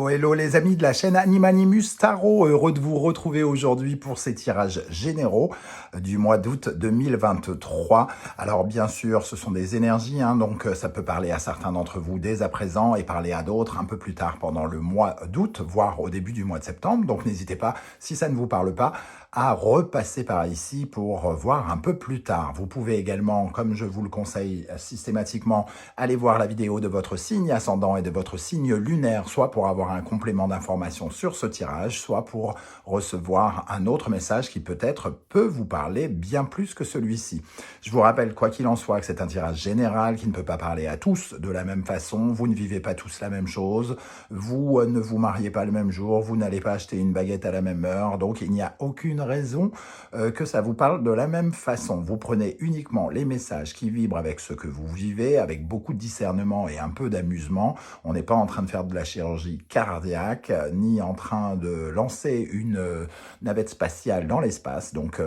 Hello, hello les amis de la chaîne Animanimus Tarot, heureux de vous retrouver aujourd'hui pour ces tirages généraux du mois d'août 2023. Alors bien sûr, ce sont des énergies, donc ça peut parler à certains d'entre vous dès à présent et parler à d'autres un peu plus tard pendant le mois d'août, voire au début du mois de septembre. Donc n'hésitez pas, si ça ne vous parle pas, à repasser par ici pour voir un peu plus tard. Vous pouvez également, comme je vous le conseille systématiquement, aller voir la vidéo de votre signe ascendant et de votre signe lunaire, soit pour avoir un complément d'information sur ce tirage, soit pour recevoir un autre message qui peut-être peut vous parler bien plus que celui-ci. Je vous rappelle, quoi qu'il en soit, que c'est un tirage général qui ne peut pas parler à tous de la même façon. Vous ne vivez pas tous la même chose. Vous ne vous mariez pas le même jour. Vous n'allez pas acheter une baguette à la même heure. Donc, il n'y a aucune raison que ça vous parle de la même façon. Vous prenez uniquement les messages qui vibrent avec ce que vous vivez, avec beaucoup de discernement et un peu d'amusement. On n'est pas en train de faire de la chirurgie cardiaque, ni en train de lancer une navette spatiale dans l'espace. Donc,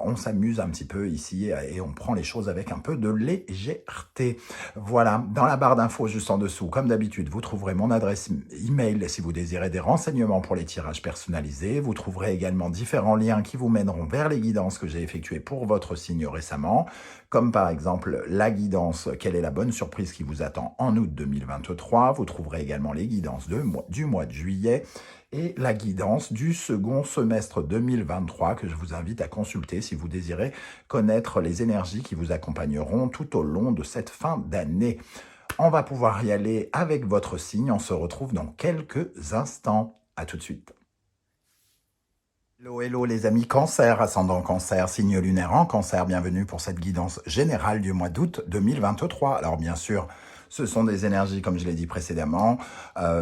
on s'amuse un petit peu ici et on prend les choses avec un peu de légèreté. Voilà, dans la barre d'infos juste en dessous, comme d'habitude, vous trouverez mon adresse email si vous désirez des renseignements pour les tirages personnalisés. Vous trouverez également différents liens qui vous mèneront vers les guidances que j'ai effectuées pour votre signe récemment, comme par exemple la guidance « Quelle est la bonne surprise qui vous attend en août 2023 ?» Vous trouverez également les guidances du mois de juillet et la guidance du second semestre 2023 que je vous invite à consulter si vous désirez connaître les énergies qui vous accompagneront tout au long de cette fin d'année. On va pouvoir y aller avec votre signe. On se retrouve dans quelques instants. À tout de suite. Hello, hello les amis Cancer, ascendant Cancer, signe lunaire en Cancer. Bienvenue pour cette guidance générale du mois d'août 2023. Alors bien sûr, ce sont des énergies, comme je l'ai dit précédemment,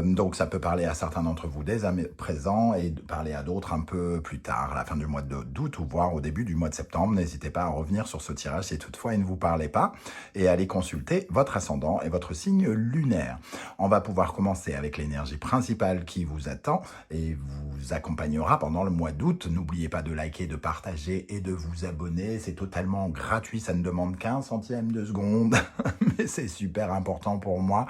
donc ça peut parler à certains d'entre vous dès à présent et parler à d'autres un peu plus tard, à la fin du mois d'août ou voire au début du mois de septembre. N'hésitez pas à revenir sur ce tirage si toutefois il ne vous parlait pas et à aller consulter votre ascendant et votre signe lunaire. On va pouvoir commencer avec l'énergie principale qui vous attend et vous accompagnera pendant le mois d'août. N'oubliez pas de liker, de partager et de vous abonner. C'est totalement gratuit, ça ne demande qu'un centième de seconde, mais c'est super important pour moi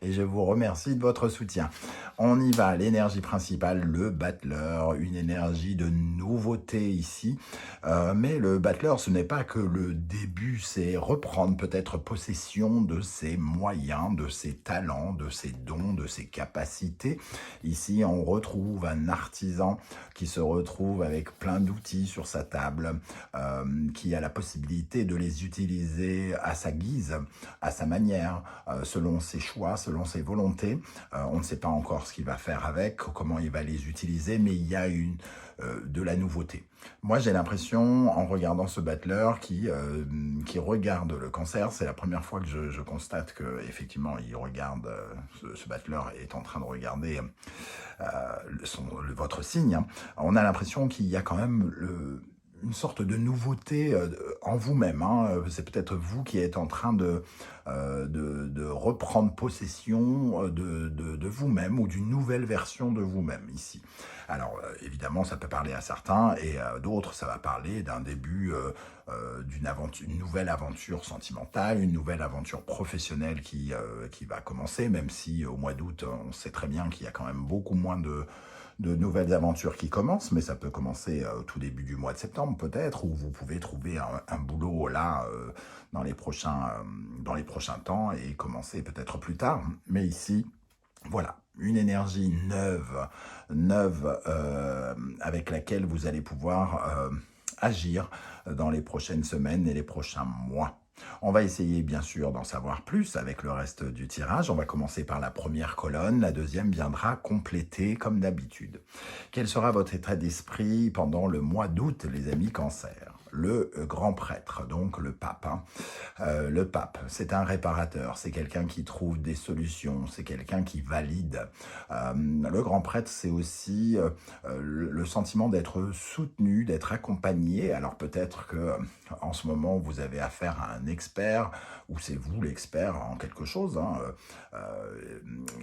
et je vous remercie de votre soutien. On y va, l'énergie principale, le battleur, une énergie de nouveauté ici, mais le battleur ce n'est pas que le début, c'est reprendre peut-être possession de ses moyens, de ses talents, de ses dons, de ses capacités. Ici on retrouve un artisan qui se retrouve avec plein d'outils sur sa table, qui a la possibilité de les utiliser à sa guise, à sa manière, selon ses choix, selon ses volontés. On ne sait pas encore ce qu'il va faire avec, comment il va les utiliser, mais il y a de la nouveauté. Moi, j'ai l'impression, en regardant ce battleur qui regarde le Cancer, c'est la première fois que je constate que effectivement, il regarde, ce battleur est en train de regarder votre signe. On a l'impression qu'il y a quand même une sorte de nouveauté en vous-même. C'est peut-être vous qui êtes en train de reprendre possession de vous-même ou d'une nouvelle version de vous-même ici. Alors évidemment, ça peut parler à certains et à d'autres, ça va parler d'un début d'une nouvelle aventure sentimentale, une nouvelle aventure professionnelle qui va commencer, même si au mois d'août, on sait très bien qu'il y a quand même beaucoup moins de nouvelles aventures qui commencent, mais ça peut commencer au tout début du mois de septembre peut-être, où vous pouvez trouver un boulot là dans les prochains temps et commencer peut-être plus tard. Mais ici, voilà, une énergie neuve avec laquelle vous allez pouvoir agir dans les prochaines semaines et les prochains mois. On va essayer bien sûr d'en savoir plus avec le reste du tirage. On va commencer par la première colonne, la deuxième viendra compléter comme d'habitude. Quel sera votre état d'esprit pendant le mois d'août, les amis Cancer? Le grand prêtre, donc le pape. Le pape, c'est un réparateur, c'est quelqu'un qui trouve des solutions, c'est quelqu'un qui valide. Le grand prêtre, c'est aussi le sentiment d'être soutenu, d'être accompagné. Alors peut-être que en ce moment, vous avez affaire à un expert, ou c'est vous l'expert en quelque chose,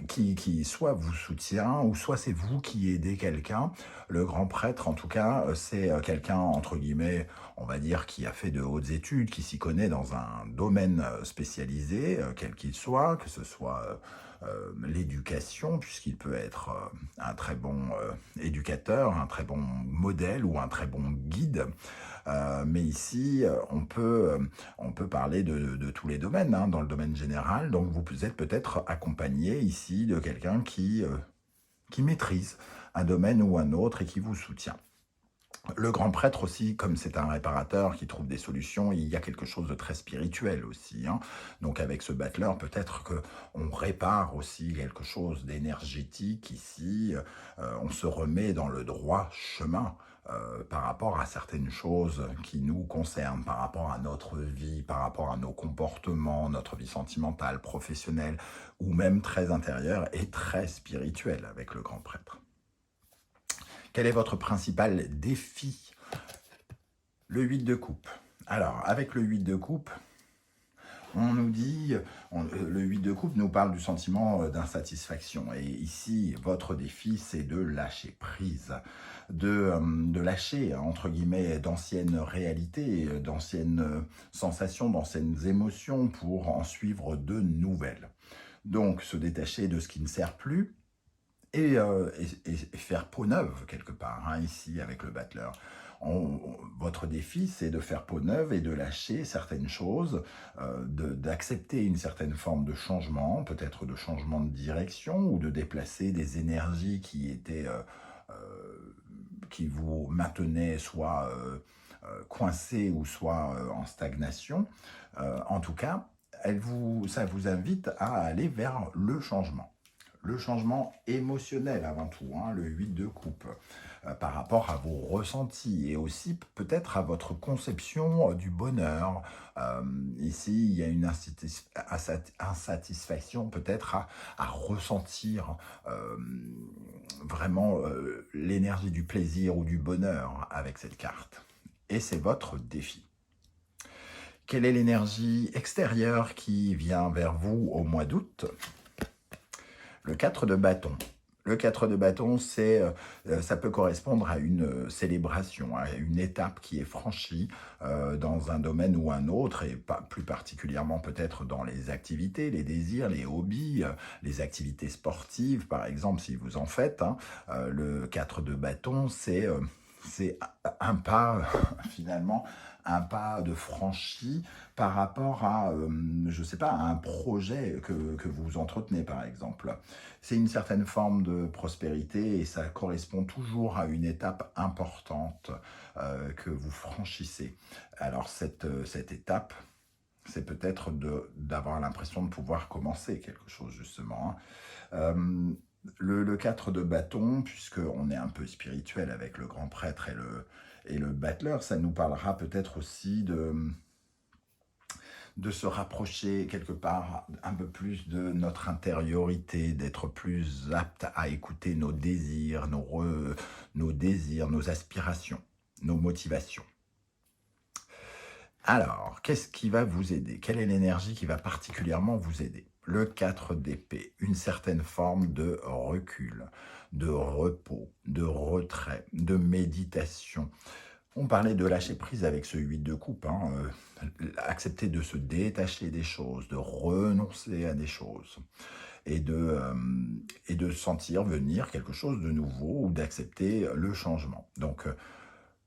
qui soit vous soutient, ou soit c'est vous qui aidez quelqu'un. Le grand prêtre, en tout cas, c'est quelqu'un, entre guillemets, on va dire, qui a fait de hautes études, qui s'y connaît dans un domaine spécialisé, quel qu'il soit, que ce soit l'éducation, puisqu'il peut être un très bon éducateur, un très bon modèle ou un très bon guide. Mais ici, on peut parler de tous les domaines, hein, dans le domaine général. Donc vous êtes peut-être accompagné ici de quelqu'un qui maîtrise un domaine ou un autre et qui vous soutient. Le grand prêtre aussi, comme c'est un réparateur qui trouve des solutions, il y a quelque chose de très spirituel aussi, hein. Donc avec ce battleur, peut-être qu'on répare aussi quelque chose d'énergétique ici, on se remet dans le droit chemin par rapport à certaines choses qui nous concernent, par rapport à notre vie, par rapport à nos comportements, notre vie sentimentale, professionnelle, ou même très intérieure et très spirituelle avec le grand prêtre. Quel est votre principal défi? Le 8 de coupe. Alors, avec le 8 de coupe, on nous dit, le 8 de coupe nous parle du sentiment d'insatisfaction. Et ici, votre défi, c'est de lâcher prise, de lâcher, entre guillemets, d'anciennes réalités, d'anciennes sensations, d'anciennes émotions pour en suivre de nouvelles. Donc, se détacher de ce qui ne sert plus, et faire peau neuve quelque part, hein, ici avec le battleur. Votre défi, c'est de faire peau neuve et de lâcher certaines choses, d'accepter une certaine forme de changement, peut-être de changement de direction, ou de déplacer des énergies qui vous maintenaient soit coincés ou soit en stagnation. En tout cas, ça vous invite à aller vers le changement. Le changement émotionnel avant tout, hein, le 8 de coupe, par rapport à vos ressentis et aussi peut-être à votre conception du bonheur. Ici, il y a une insatisfaction peut-être à ressentir vraiment l'énergie du plaisir ou du bonheur avec cette carte. Et c'est votre défi. Quelle est l'énergie extérieure qui vient vers vous au mois d'août ? Le 4 de bâton. Le 4 de bâton, ça peut correspondre à une célébration, à une étape qui est franchie dans un domaine ou un autre, et plus particulièrement peut-être dans les activités, les désirs, les hobbies, les activités sportives, par exemple, si vous en faites. Hein. Le 4 de bâton, c'est un pas, finalement, un pas de franchi par rapport à, je ne sais pas, à un projet que vous entretenez, par exemple. C'est une certaine forme de prospérité et ça correspond toujours à une étape importante que vous franchissez. Alors, cette étape, c'est peut-être d'avoir l'impression de pouvoir commencer quelque chose, justement. Hein. Le 4 de bâton, puisqu'on est un peu spirituel avec le grand prêtre et le battleur, ça nous parlera peut-être aussi de se rapprocher quelque part un peu plus de notre intériorité, d'être plus apte à écouter nos désirs, nos aspirations, nos motivations. Alors, qu'est-ce qui va vous aider? Quelle est l'énergie qui va particulièrement vous aider? Le 4 d'épée, une certaine forme de recul, de repos, de retrait, de méditation. On parlait de lâcher prise avec ce 8 de coupe, hein, accepter de se détacher des choses, de renoncer à des choses et de sentir venir quelque chose de nouveau ou d'accepter le changement. Donc,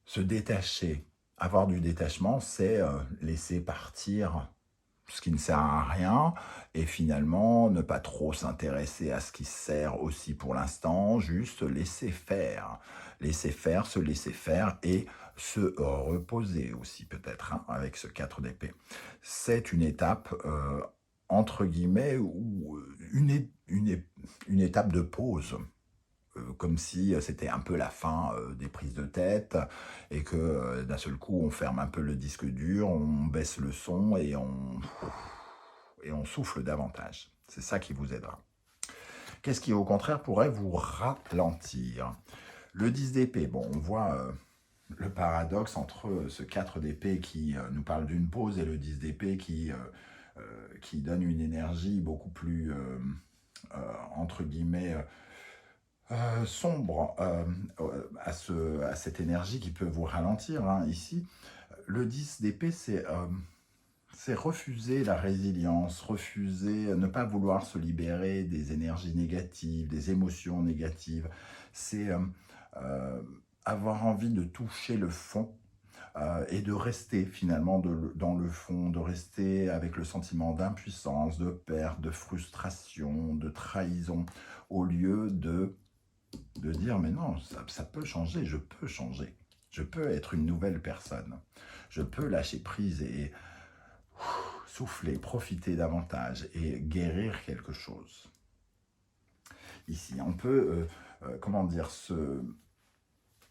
se détacher, avoir du détachement, c'est laisser partir ce qui ne sert à rien, et finalement ne pas trop s'intéresser à ce qui sert aussi pour l'instant, juste laisser faire, se laisser faire et se reposer aussi peut-être, hein, avec ce 4 d'épée. C'est une étape, entre guillemets, ou une étape de pause, comme si c'était un peu la fin des prises de tête et que d'un seul coup on ferme un peu le disque dur, on baisse le son et on souffle davantage. C'est ça qui vous aidera. Qu'est-ce qui au contraire pourrait vous ralentir? Le 10 d'épée, bon, on voit le paradoxe entre ce 4 d'épée qui nous parle d'une pause et le 10 d'épée qui donne une énergie beaucoup plus, entre guillemets, sombre à cette énergie qui peut vous ralentir, hein, ici. le 10 d'épée, c'est refuser la résilience, refuser, ne pas vouloir se libérer des énergies négatives, des émotions négatives. C'est avoir envie de toucher le fond et de rester finalement dans le fond, de rester avec le sentiment d'impuissance, de perte, de frustration, de trahison, au lieu de dire mais non, ça peut changer, je peux changer. Je peux être une nouvelle personne. Je peux lâcher prise et souffler, profiter davantage et guérir quelque chose. Ici, on peut, comment dire,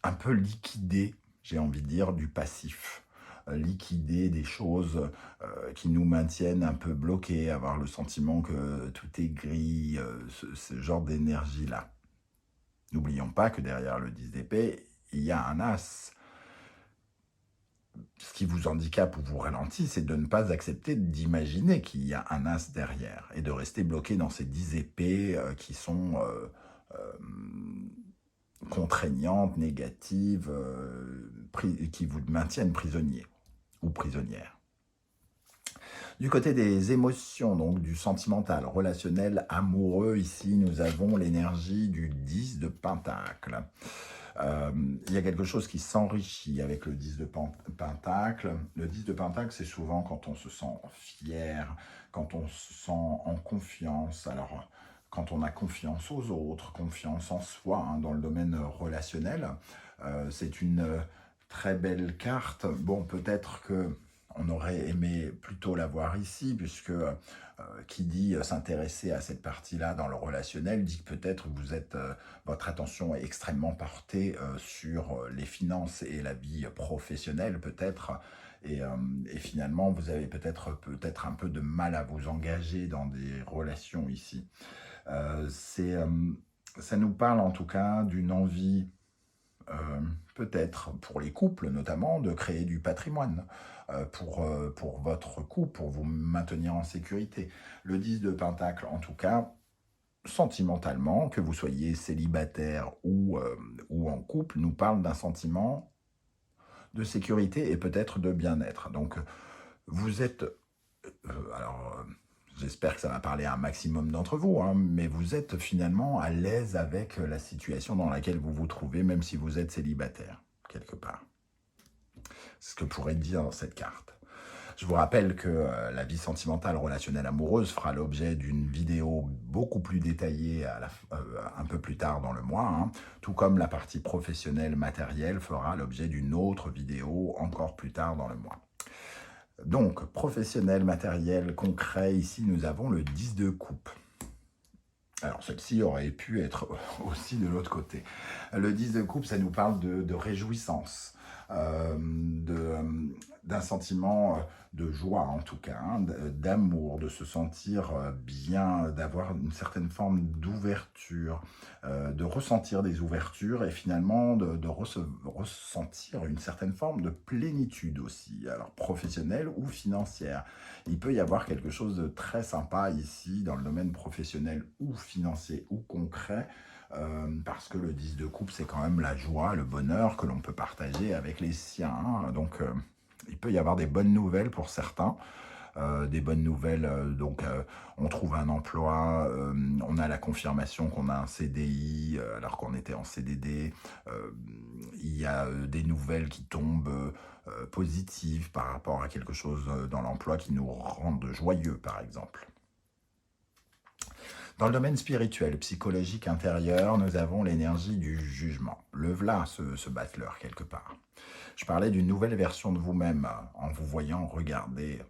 un peu liquider, j'ai envie de dire, du passif. Liquider des choses qui nous maintiennent un peu bloqués, avoir le sentiment que tout est gris, ce genre d'énergie-là. N'oublions pas que derrière le 10 d'épée, il y a un as. Ce qui vous handicape ou vous ralentit, c'est de ne pas accepter d'imaginer qu'il y a un as derrière et de rester bloqué dans ces 10 épées qui sont contraignantes, négatives, qui vous maintiennent prisonnier ou prisonnière. Du côté des émotions, donc du sentimental, relationnel, amoureux, ici nous avons l'énergie du 10 de Pentacle. Il y a quelque chose qui s'enrichit avec le 10 de Pentacle. Le 10 de Pentacle, c'est souvent quand on se sent fier, quand on se sent en confiance. Alors, quand on a confiance aux autres, confiance en soi, hein, dans le domaine relationnel, c'est une très belle carte. Bon, peut-être que on aurait aimé plutôt la voir ici, puisque qui dit s'intéresser à cette partie-là dans le relationnel, dit que peut-être vous êtes, votre attention est extrêmement portée sur les finances et la vie professionnelle, peut-être, et finalement vous avez peut-être un peu de mal à vous engager dans des relations ici. Ça nous parle en tout cas d'une envie, peut-être pour les couples notamment, de créer du patrimoine pour votre couple, pour vous maintenir en sécurité. Le 10 de Pentacle, en tout cas, sentimentalement, que vous soyez célibataire ou en couple, nous parle d'un sentiment de sécurité et peut-être de bien-être. Donc, vous êtes... j'espère que ça va parler à un maximum d'entre vous, hein, mais vous êtes finalement à l'aise avec la situation dans laquelle vous vous trouvez, même si vous êtes célibataire, quelque part. C'est ce que pourrait dire cette carte. Je vous rappelle que la vie sentimentale, relationnelle, amoureuse fera l'objet d'une vidéo beaucoup plus détaillée un peu plus tard dans le mois, hein, tout comme la partie professionnelle, matérielle fera l'objet d'une autre vidéo encore plus tard dans le mois. Donc, professionnel, matériel, concret, ici nous avons le 10 de coupe. Alors, celle-ci aurait pu être aussi de l'autre côté. Le 10 de coupe, ça nous parle de réjouissance, d'un sentiment de joie en tout cas, hein, d'amour, de se sentir bien, d'avoir une certaine forme d'ouverture, de ressentir des ouvertures et finalement de ressentir une certaine forme de plénitude aussi, alors professionnelle ou financière. Il peut y avoir quelque chose de très sympa ici dans le domaine professionnel ou financier ou concret, parce que le 10 de coupe, c'est quand même la joie, le bonheur que l'on peut partager avec les siens, hein. Donc, il peut y avoir des bonnes nouvelles pour certains, des bonnes nouvelles, donc on trouve un emploi, on a la confirmation qu'on a un CDI alors qu'on était en CDD, il y a des nouvelles qui tombent positives par rapport à quelque chose dans l'emploi qui nous rendent joyeux, par exemple. Dans le domaine spirituel, psychologique, intérieur, nous avons l'énergie du jugement. Le v'là, ce battleur, quelque part. Je parlais d'une nouvelle version de vous-même en vous voyant regarder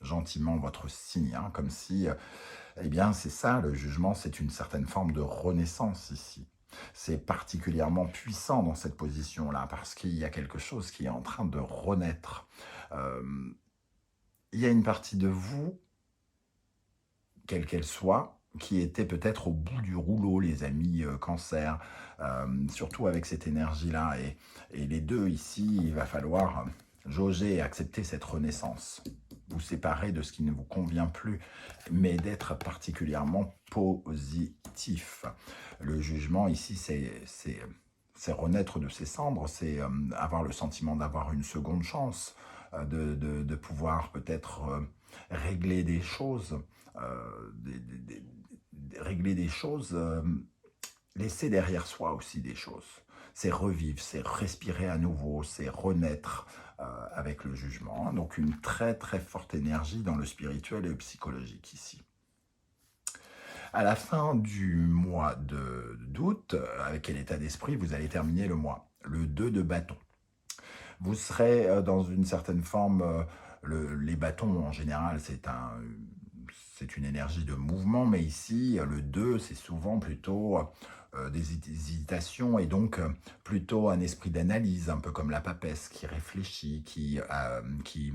gentiment votre signe, hein, comme si, eh bien, c'est ça, le jugement, c'est une certaine forme de renaissance ici. C'est particulièrement puissant dans cette position-là, parce qu'il y a quelque chose qui est en train de renaître. Il y a une partie de vous, quelle qu'elle soit, qui était peut-être au bout du rouleau, les amis cancer, surtout avec cette énergie-là. Et les deux ici, il va falloir jauger et accepter cette renaissance. Vous séparer de ce qui ne vous convient plus, mais d'être particulièrement positif. Le jugement ici, c'est c'est renaître de ses cendres, c'est avoir le sentiment d'avoir une seconde chance, de pouvoir peut-être régler des choses, régler des choses, laisser derrière soi aussi des choses. C'est revivre, c'est respirer à nouveau, c'est renaître avec le jugement. Donc une très très forte énergie dans le spirituel et le psychologique ici. À la fin du mois d'août, avec quel état d'esprit vous allez terminer le mois? Le 2 de bâton. Vous serez dans une certaine forme, les bâtons en général c'est une énergie de mouvement, mais ici le 2 c'est souvent plutôt des hésitations et donc plutôt un esprit d'analyse, un peu comme la papesse qui réfléchit, qui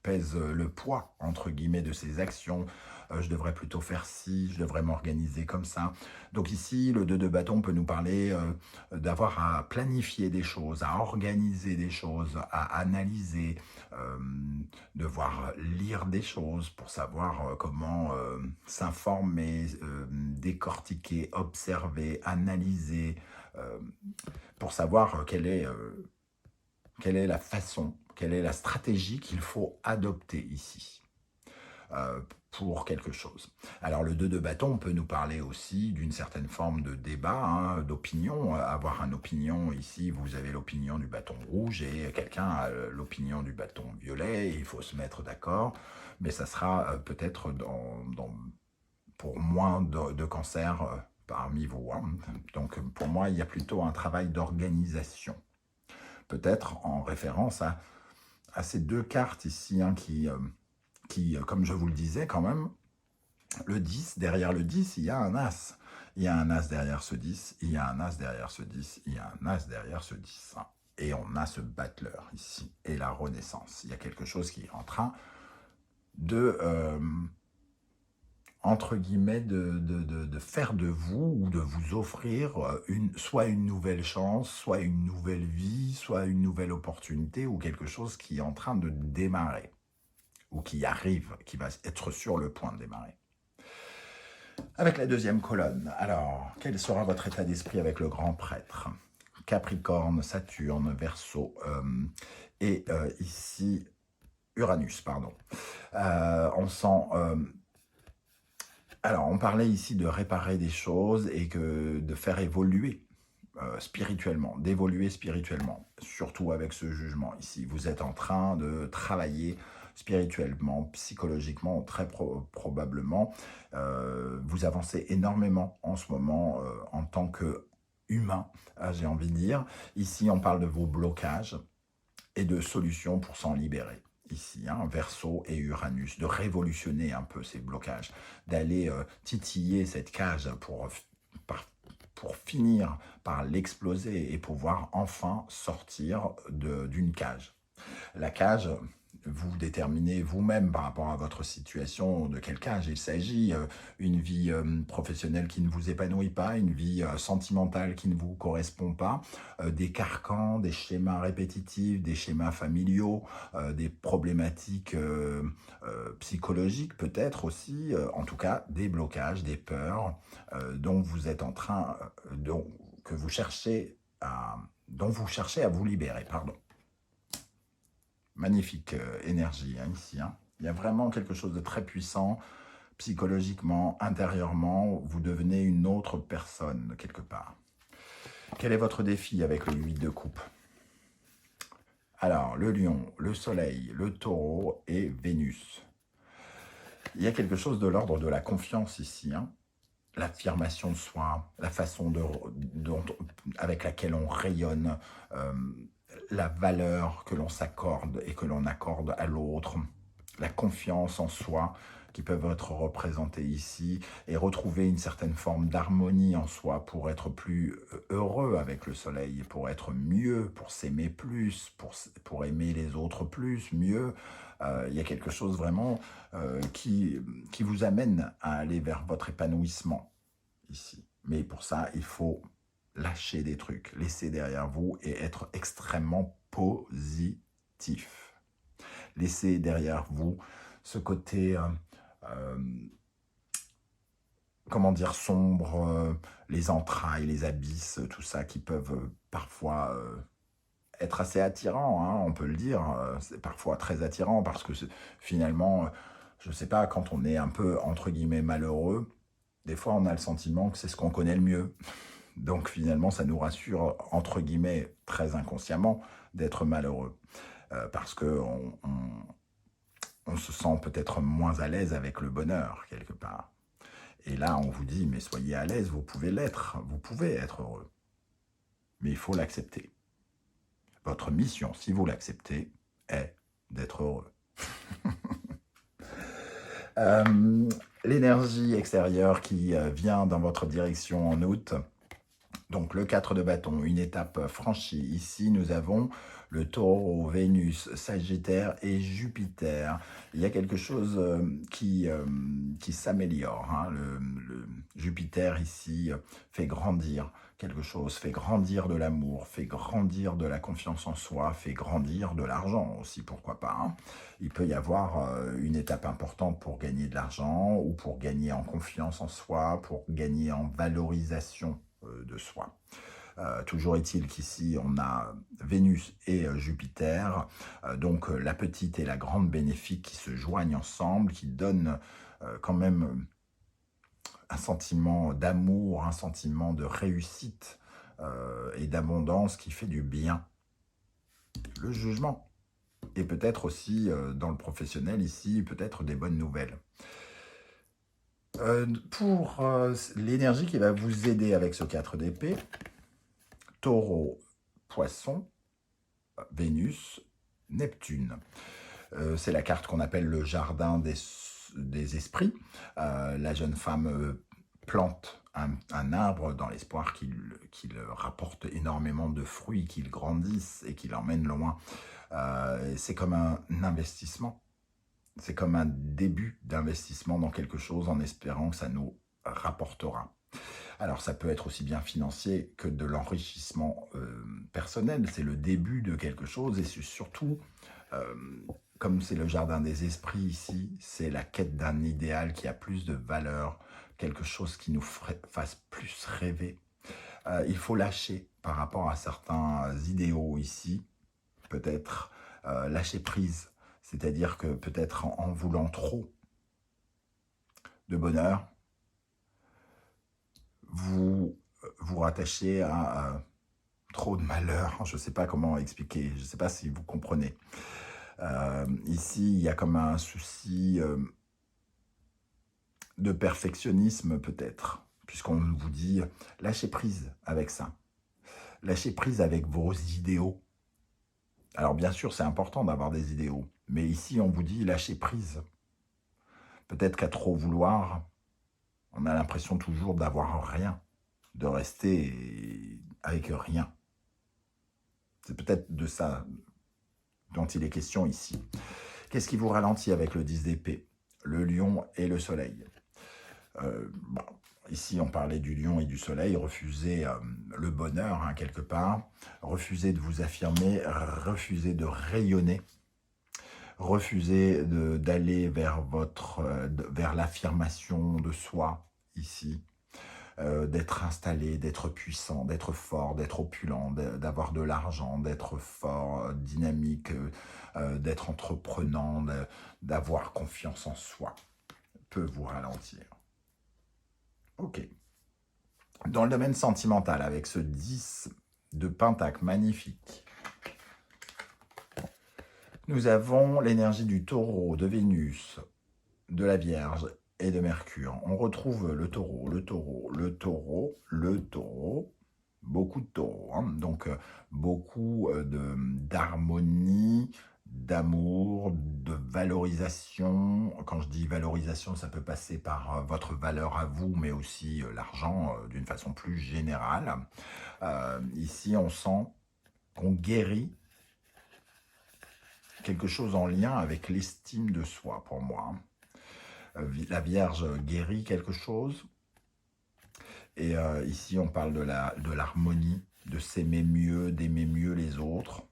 pèse le poids, entre guillemets, de ses actions. Je devrais plutôt faire ci, je devrais m'organiser comme ça. Donc ici, le 2 de bâton peut nous parler d'avoir à planifier des choses, à organiser des choses, à analyser, devoir lire des choses pour savoir comment s'informer, décortiquer, observer, analyser, pour savoir quelle est la façon, quelle est la stratégie qu'il faut adopter ici pour quelque chose. Alors le 2 de bâton peut nous parler aussi d'une certaine forme de débat, hein, d'opinion. Avoir une opinion, ici vous avez l'opinion du bâton rouge et quelqu'un a l'opinion du bâton violet, et il faut se mettre d'accord, mais ça sera peut-être pour moins de cancers parmi vous. Hein. Donc pour moi, il y a plutôt un travail d'organisation. Peut-être en référence à ces deux cartes ici, hein, qui, comme je vous le disais quand même, le 10, derrière le 10, il y a un as. Il y a un as derrière ce 10, il y a un as derrière ce 10, il y a un as derrière ce 10. Hein. Et on a ce battleur ici, et la renaissance. Il y a quelque chose qui est en train de... entre guillemets, de faire de vous ou de vous offrir soit une nouvelle chance, soit une nouvelle vie, soit une nouvelle opportunité ou quelque chose qui est en train de démarrer ou qui arrive, qui va être sur le point de démarrer. Avec la deuxième colonne, alors, quel sera votre état d'esprit avec le grand prêtre? Capricorne, Saturne, Verseau et ici Uranus, pardon. On sent... alors, on parlait ici de réparer des choses et de faire évoluer spirituellement, d'évoluer spirituellement, surtout avec ce jugement ici. Vous êtes en train de travailler spirituellement, psychologiquement, très probablement. Vous avancez énormément en ce moment en tant qu'humain, j'ai envie de dire. Ici, on parle de vos blocages et de solutions pour s'en libérer. Ici, hein, Verseau et Uranus, de révolutionner un peu ces blocages, d'aller titiller cette cage pour finir par l'exploser et pouvoir enfin sortir d'une cage. La cage, vous déterminez vous-même par rapport à votre situation de quelle cage il s'agit. Une vie professionnelle qui ne vous épanouit pas, une vie sentimentale qui ne vous correspond pas, des carcans, des schémas répétitifs, des schémas familiaux, des problématiques psychologiques peut-être aussi, en tout cas des blocages, des peurs dont vous êtes en train, dont vous cherchez à vous libérer, pardon. Magnifique énergie hein, ici. Hein. Il y a vraiment quelque chose de très puissant, psychologiquement, intérieurement. Vous devenez une autre personne, quelque part. Quel est votre défi avec le 8 de coupe? Alors, le lion, le soleil, le taureau et Vénus. Il y a quelque chose de l'ordre de la confiance ici. Hein. L'affirmation de soi, la façon avec laquelle on rayonne, la valeur que l'on s'accorde et que l'on accorde à l'autre, la confiance en soi qui peuvent être représentées ici et retrouver une certaine forme d'harmonie en soi pour être plus heureux avec le soleil, pour être mieux, pour s'aimer plus, pour aimer les autres plus, mieux. Il y a quelque chose vraiment qui vous amène à aller vers votre épanouissement ici. Mais pour ça, il faut lâcher des trucs, laisser derrière vous et être extrêmement positif. Laissez derrière vous ce côté comment dire, sombres, les entrailles, les abysses, tout ça qui peuvent parfois être assez attirants, hein, on peut le dire. C'est parfois très attirant parce que finalement, je ne sais pas, quand on est un peu, entre guillemets, malheureux, des fois on a le sentiment que c'est ce qu'on connaît le mieux. Donc finalement, ça nous rassure, entre guillemets, très inconsciemment, d'être malheureux. Parce on se sent peut-être moins à l'aise avec le bonheur, quelque part. Et là, on vous dit, mais soyez à l'aise, vous pouvez l'être, vous pouvez être heureux. Mais il faut l'accepter. Votre mission, si vous l'acceptez, est d'être heureux. L'énergie extérieure qui vient dans votre direction en août, donc le 4 de bâton, une étape franchie. Ici, nous avons le Taureau, Vénus, Sagittaire et Jupiter. Il y a quelque chose qui s'améliore. Hein. Le Jupiter ici fait grandir quelque chose, fait grandir de l'amour, fait grandir de la confiance en soi, fait grandir de l'argent aussi, pourquoi pas. Hein. Il peut y avoir une étape importante pour gagner de l'argent ou pour gagner en confiance en soi, pour gagner en valorisation de soi. Toujours est-il qu'ici, on a Vénus et Jupiter, donc la petite et la grande bénéfique qui se joignent ensemble, qui donnent quand même un sentiment d'amour, un sentiment de réussite et d'abondance qui fait du bien. Le jugement. Et peut-être aussi, dans le professionnel ici, peut-être des bonnes nouvelles. Pour l'énergie qui va vous aider avec ce 4 d'épée, Taureau, Poisson, Vénus, Neptune. C'est la carte qu'on appelle le jardin des esprits. La jeune femme plante un arbre dans l'espoir qu'il rapporte énormément de fruits, qu'il grandisse et qu'il emmène loin. C'est comme un investissement. C'est comme un début d'investissement dans quelque chose en espérant que ça nous rapportera. Alors ça peut être aussi bien financier que de l'enrichissement personnel. C'est le début de quelque chose et c'est surtout, comme c'est le jardin des esprits ici, c'est la quête d'un idéal qui a plus de valeur, quelque chose qui nous fasse plus rêver. Il faut lâcher par rapport à certains idéaux ici, peut-être lâcher prise. C'est-à-dire que peut-être en voulant trop de bonheur, vous vous rattachez à trop de malheur. Je ne sais pas comment expliquer, je ne sais pas si vous comprenez. Ici, il y a comme un souci de perfectionnisme peut-être, puisqu'on vous dit lâchez prise avec ça. Lâchez prise avec vos idéaux. Alors bien sûr, c'est important d'avoir des idéaux, mais ici, on vous dit lâchez prise. Peut-être qu'à trop vouloir, on a l'impression toujours d'avoir rien, de rester avec rien. C'est peut-être de ça dont il est question ici. Qu'est-ce qui vous ralentit avec le 10 d'épée? Le lion et le soleil. Ici, on parlait du lion et du soleil. Refusez le bonheur, hein, quelque part. Refusez de vous affirmer, refusez de rayonner. Refusez d'aller vers l'affirmation de soi, ici. D'être installé, d'être puissant, d'être fort, d'être opulent, d'avoir de l'argent, d'être fort, dynamique, d'être entreprenant, d'avoir confiance en soi, peut vous ralentir. Ok. Dans le domaine sentimental, avec ce 10 de Pentacle magnifique, nous avons l'énergie du Taureau, de Vénus, de la Vierge et de Mercure. On retrouve le Taureau, le Taureau, le Taureau, le Taureau, beaucoup de taureaux, hein. Donc beaucoup d'harmonie, d'amour, de valorisation. Quand je dis valorisation, ça peut passer par votre valeur à vous, mais aussi l'argent d'une façon plus générale. Ici, on sent qu'on guérit quelque chose en lien avec l'estime de soi, pour moi. La Vierge guérit quelque chose. Et ici, on parle de l'harmonie, de s'aimer mieux, d'aimer mieux les autres.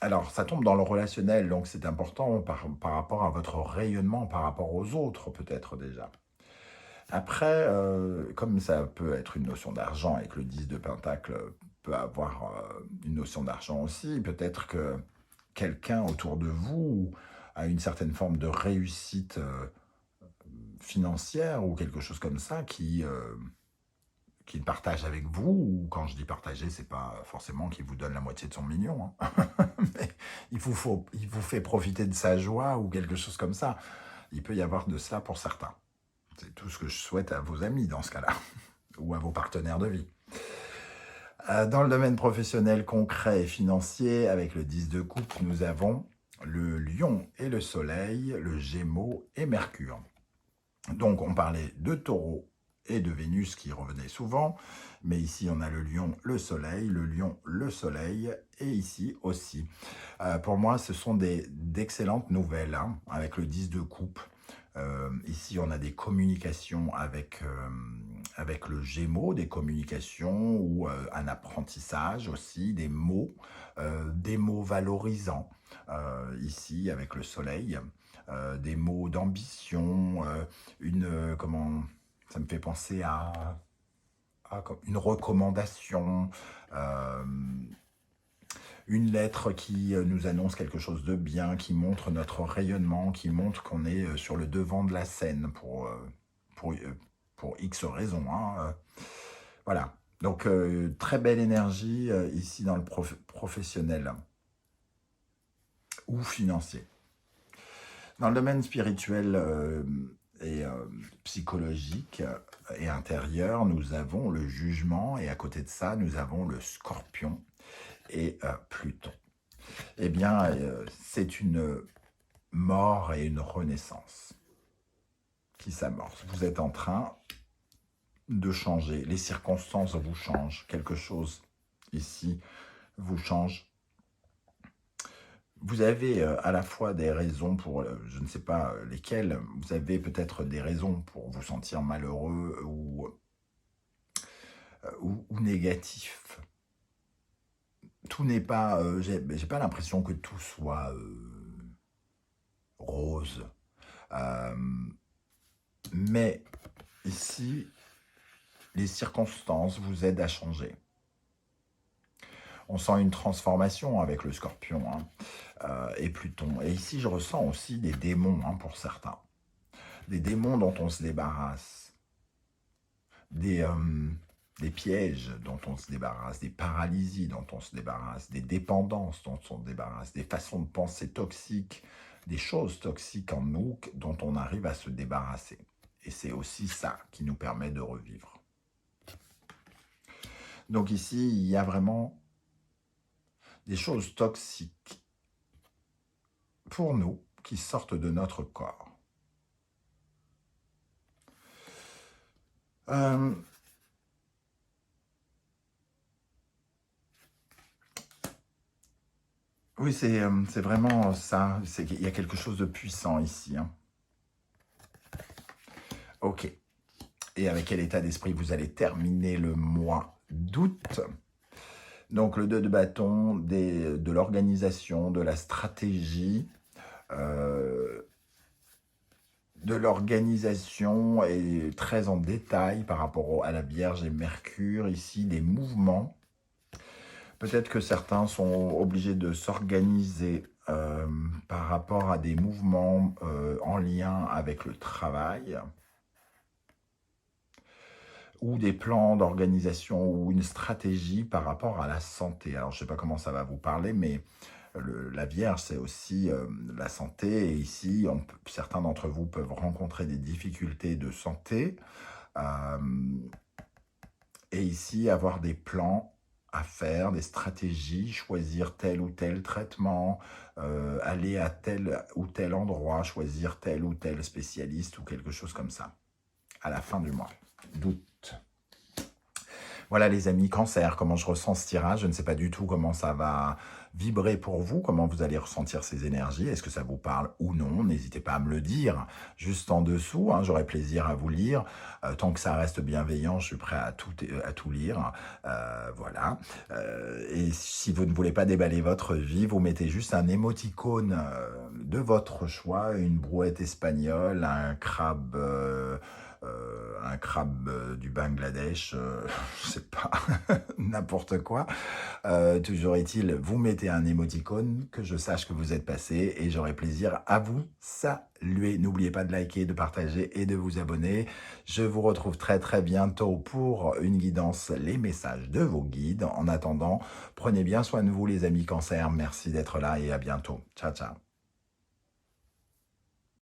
Alors, ça tombe dans le relationnel, donc c'est important par rapport à votre rayonnement, par rapport aux autres, peut-être déjà. Après, comme ça peut être une notion d'argent et que le 10 de Pentacle peut avoir une notion d'argent aussi, peut-être que quelqu'un autour de vous a une certaine forme de réussite financière ou quelque chose comme ça qu'il partage avec vous, ou quand je dis partager, c'est pas forcément qu'il vous donne la moitié de son million, hein. Mais il vous fait profiter de sa joie ou quelque chose comme ça. Il peut y avoir de cela pour certains. C'est tout ce que je souhaite à vos amis dans ce cas-là, ou à vos partenaires de vie. Dans le domaine professionnel concret et financier, avec le 10 de coupe, nous avons le lion et le soleil, le gémeaux et Mercure. Donc on parlait de taureau et de Vénus qui revenaient souvent, mais ici on a le lion, le soleil, et ici aussi. Pour moi, ce sont d'excellentes nouvelles, hein, avec le 10 de coupe. Ici, on a des communications avec le Gémeaux, des communications ou un apprentissage aussi, des mots valorisants. Ici, avec le Soleil, des mots d'ambition, comment ça me fait penser à une recommandation, une lettre qui nous annonce quelque chose de bien, qui montre notre rayonnement, qui montre qu'on est sur le devant de la scène pour X raisons, hein. Voilà. Donc, très belle énergie ici dans le professionnel ou financier. Dans le domaine spirituel et psychologique et intérieur, nous avons le jugement, et à côté de ça, nous avons le scorpion et Pluton. Eh bien, c'est une mort et une renaissance qui s'amorce. Vous êtes en train de changer. Les circonstances vous changent. Quelque chose ici vous change. Vous avez à la fois des raisons pour, je ne sais pas lesquelles, vous avez peut-être des raisons pour vous sentir malheureux ou négatif. Tout n'est pas, j'ai pas l'impression que tout soit rose. Mais ici, les circonstances vous aident à changer. On sent une transformation avec le scorpion, hein, et Pluton. Et ici, je ressens aussi des démons, hein, pour certains. Des démons dont on se débarrasse. Des pièges dont on se débarrasse, des paralysies dont on se débarrasse, des dépendances dont on se débarrasse, des façons de penser toxiques, des choses toxiques en nous dont on arrive à se débarrasser. Et c'est aussi ça qui nous permet de revivre. Donc ici, il y a vraiment des choses toxiques pour nous qui sortent de notre corps. Oui, c'est vraiment ça. Il y a quelque chose de puissant ici, hein. Ok. Et avec quel état d'esprit vous allez terminer le mois d'août? Donc, le 2 de bâton, de l'organisation, de la stratégie, de l'organisation et très en détail par rapport à la Vierge et Mercure, ici, des mouvements. Peut-être que certains sont obligés de s'organiser par rapport à des mouvements en lien avec le travail, ou des plans d'organisation ou une stratégie par rapport à la santé. Alors, je ne sais pas comment ça va vous parler, mais la Vierge, c'est aussi la santé. Et ici, certains d'entre vous peuvent rencontrer des difficultés de santé. Et ici, avoir des plans à faire, des stratégies, choisir tel ou tel traitement, aller à tel ou tel endroit, choisir tel ou tel spécialiste ou quelque chose comme ça, à la fin du mois d'août. Voilà les amis, cancer, comment je ressens ce tirage, je ne sais pas du tout comment ça va vibrer pour vous, comment vous allez ressentir ces énergies, est-ce que ça vous parle ou non, n'hésitez pas à me le dire juste en dessous, hein, j'aurai plaisir à vous lire, tant que ça reste bienveillant, je suis prêt à tout lire, voilà. Et si vous ne voulez pas déballer votre vie, vous mettez juste un émoticône de votre choix, une brouette espagnole, un crabe du Bangladesh, je sais pas, n'importe quoi. Toujours est-il, vous mettez un émoticône, que je sache que vous êtes passé et j'aurai plaisir à vous saluer. N'oubliez pas de liker, de partager et de vous abonner. Je vous retrouve très très bientôt pour une guidance, les messages de vos guides. En attendant, prenez bien soin de vous les amis cancer. Merci d'être là et à bientôt. Ciao, ciao.